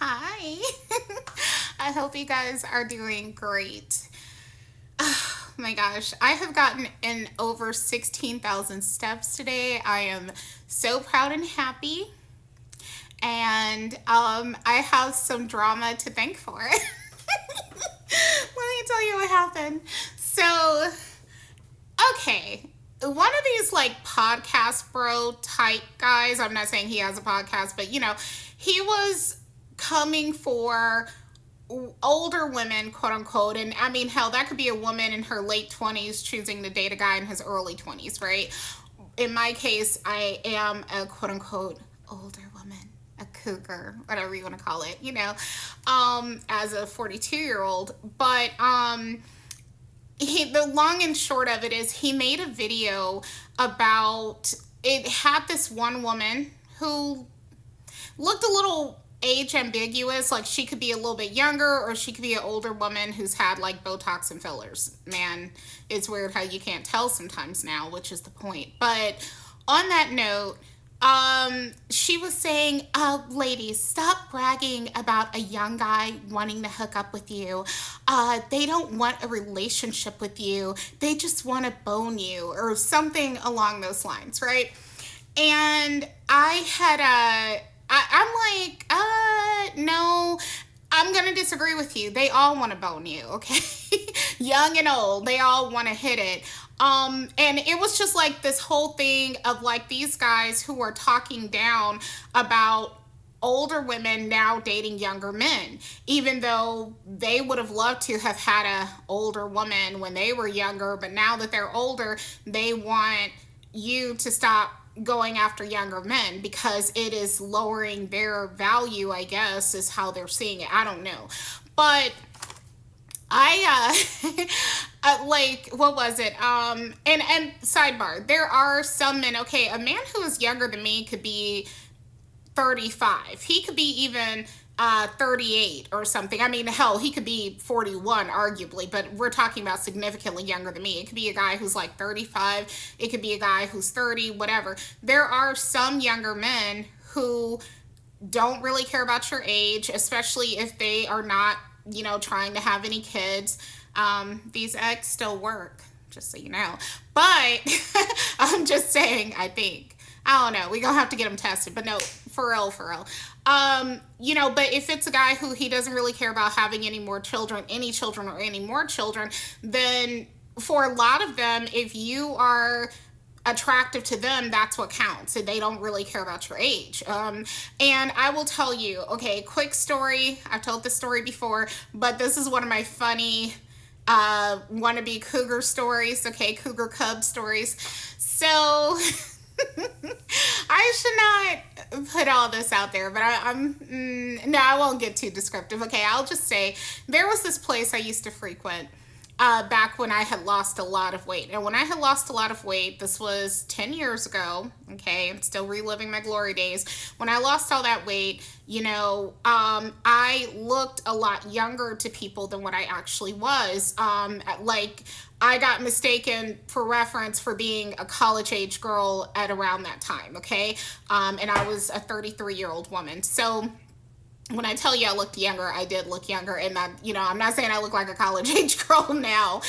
Hi. I hope you guys are doing great. Oh my gosh, I have gotten in over 16,000 steps today. I am so proud and happy. And I have some drama to thank for. Let me tell you what happened. So, okay. One of these like podcast bro type guys, I'm not saying he has a podcast, but he was coming for older women, quote unquote. And I mean, hell, that could be a woman in her late 20s choosing to date a guy in his early 20s, right? In my case, I am a quote unquote older woman, a cougar, whatever you want to call it, as a 42-year-old. But the long and short of it is he made a video about it had this one woman who looked a little age ambiguous, like she could be a little bit younger or she could be an older woman who's had like Botox and fillers. Man, it's weird how you can't tell sometimes now, which is the point. But on that note, she was saying, ladies, stop bragging about a young guy wanting to hook up with you. They don't want a relationship with you. They just want to bone you or something along those lines, right? And I'm like, no, I'm going to disagree with you. They all want to bone you, okay? Young and old, they all want to hit it. And it was just like this whole thing of like these guys who are talking down about older women now dating younger men, even though they would have loved to have had a older woman when they were younger, but now that they're older, they want you to stop going after younger men because it is lowering their value, I guess, is how they're seeing it. I don't know. But like, what was it? And sidebar, there are some men, okay, a man who is younger than me could be 35. He could be even 38 or something. I mean, hell, he could be 41, arguably, but we're talking about significantly younger than me. It could be a guy who's like 35. It could be a guy who's 30, whatever. There are some younger men who don't really care about your age, especially if they are not, trying to have any kids. These eggs still work, just so you know. But I'm just saying, I think. I don't know. We're going to have to get them tested. But no, for real, for real. But if it's a guy who he doesn't really care about having any children or any more children, then for a lot of them, if you are attractive to them, that's what counts. And they don't really care about your age. And I will tell you, okay, quick story. I've told this story before, but this is one of my funny wannabe cougar stories. Okay, cougar cub stories. So I should not put all this out there, but no, I won't get too descriptive. Okay, I'll just say there was this place I used to frequent back when I had lost a lot of weight. And when I had lost a lot of weight, this was 10 years ago. Okay, I'm still reliving my glory days. When I lost all that weight, I looked a lot younger to people than what I actually was. Like, I got mistaken for reference for being a college age girl at around that time, okay? And I was a 33-year-old woman. So when I tell you I looked younger, I did look younger. And I'm not saying I look like a college age girl now.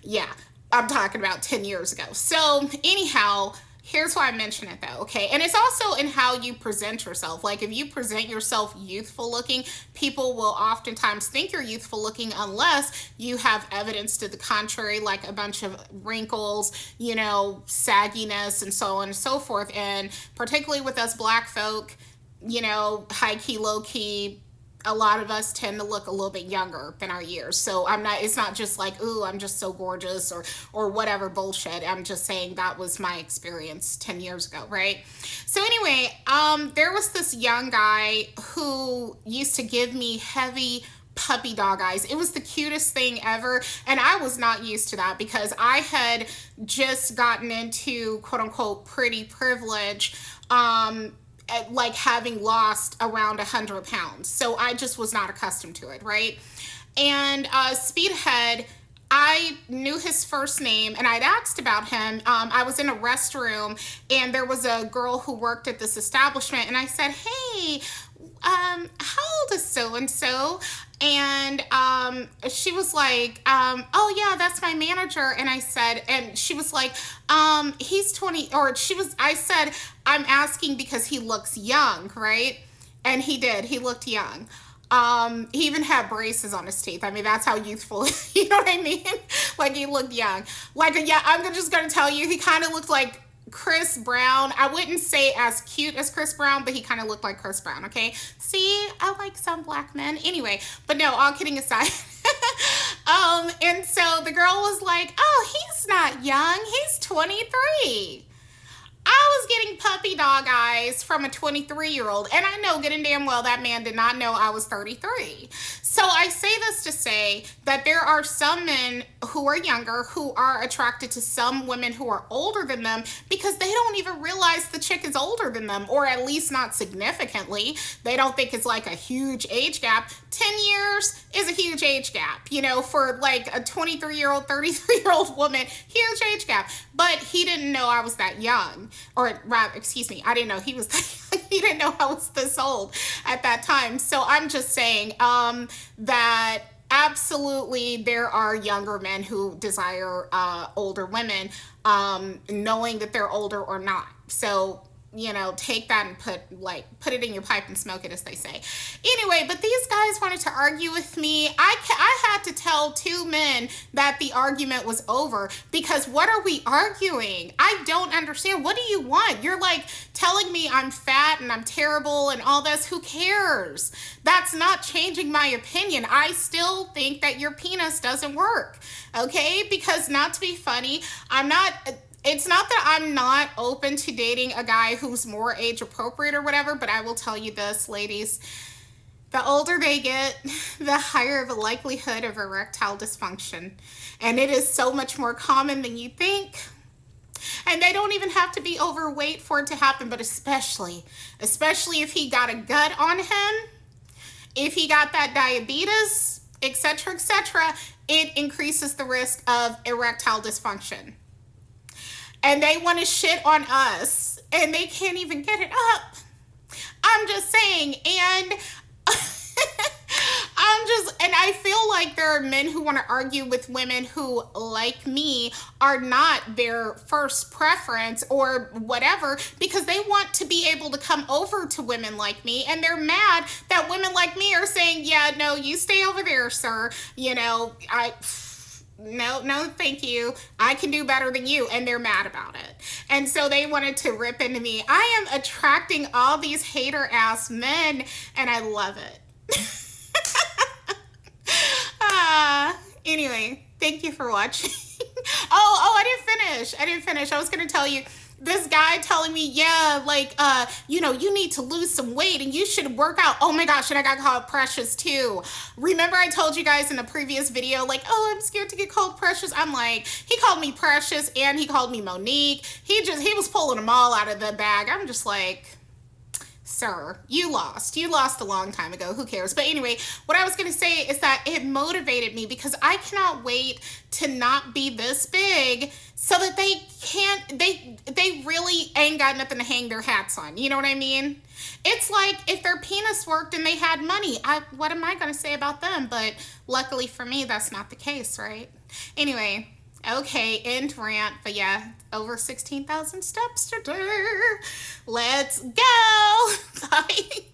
Yeah, I'm talking about 10 years ago. So anyhow, here's why I mention it though, okay? And it's also in how you present yourself. Like if you present yourself youthful looking, people will oftentimes think you're youthful looking unless you have evidence to the contrary, like a bunch of wrinkles, sagginess and so on and so forth. And particularly with us black folk, high key, low key, a lot of us tend to look a little bit younger than our years. So it's not just like, ooh, I'm just so gorgeous or whatever bullshit. I'm just saying that was my experience 10 years ago, right? So anyway, there was this young guy who used to give me heavy puppy dog eyes. It was the cutest thing ever. And I was not used to that because I had just gotten into quote unquote pretty privilege, like having lost around 100 pounds. So I just was not accustomed to it, right? And speed ahead, I knew his first name and I'd asked about him. I was in a restroom and there was a girl who worked at this establishment and I said, hey, how so and so. And she was like, oh yeah, that's my manager. And I said, and she was like, he's 20, or I said, I'm asking because he looks young, right? And he did. He looked young. He even had braces on his teeth. I mean, that's how youthful, you know what I mean? Like he looked young. Like, yeah, I'm just gonna tell you, he kind of looked like Chris Brown. I wouldn't say as cute as Chris Brown, but he kind of looked like Chris Brown, okay? See, I like some black men. Anyway, but no, all kidding aside. And so the girl was like, oh, he's not young. He's 23. I was getting puppy dog eyes from a 23-year-old, and I know good and damn well that man did not know I was 33. So I say this to say that there are some men who are younger who are attracted to some women who are older than them because they don't even realize the chick is older than them, or at least not significantly. They don't think it's like a huge age gap. 10 years is a huge age gap, you know, for like a 23-year-old, 33-year-old woman, huge age gap. But he didn't know I was that young. Or rather, excuse me, I didn't know he was that young. He didn't know I was this old at that time. So I'm just saying that absolutely there are younger men who desire older women, knowing that they're older or not. So, you know, take that and put it in your pipe and smoke it, as they say. Anyway, but these guys wanted to argue with me. I had to tell two men that the argument was over, because what are we arguing? I don't understand. What do you want? You're like telling me I'm fat and I'm terrible and all this. Who cares? That's not changing my opinion. I still think that your penis doesn't work. Okay? Because, not to be funny, it's not that I'm not open to dating a guy who's more age appropriate or whatever, but I will tell you this, ladies. The older they get, the higher the likelihood of erectile dysfunction. And it is so much more common than you think. And they don't even have to be overweight for it to happen, but especially if he got a gut on him, if he got that diabetes, etc., it increases the risk of erectile dysfunction. And they want to shit on us, and they can't even get it up. I'm just saying, and and I feel like there are men who want to argue with women who, like me, are not their first preference or whatever, because they want to be able to come over to women like me, and they're mad that women like me are saying, yeah, no, you stay over there, sir. You know, no, thank you. I can do better than you. And they're mad about it. And so they wanted to rip into me. I am attracting all these hater ass men, and I love it. Anyway, thank you for watching. I didn't finish. I was going to tell you, this guy telling me, yeah, like, you need to lose some weight and you should work out. Oh my gosh, and I got called precious too. Remember I told you guys in a previous video, like, oh, I'm scared to get called precious. I'm like, he called me precious and he called me Monique. He was pulling them all out of the bag. I'm just like, sir, you lost a long time ago. Who cares? But anyway, what I was going to say is that it motivated me, because I cannot wait to not be this big so that they really ain't got nothing to hang their hats on. You know what I mean? It's like if their penis worked and they had money, what am I going to say about them? But luckily for me, that's not the case, right? Anyway, okay, end rant. But yeah, over 16,000 steps today. Let's go. Bye.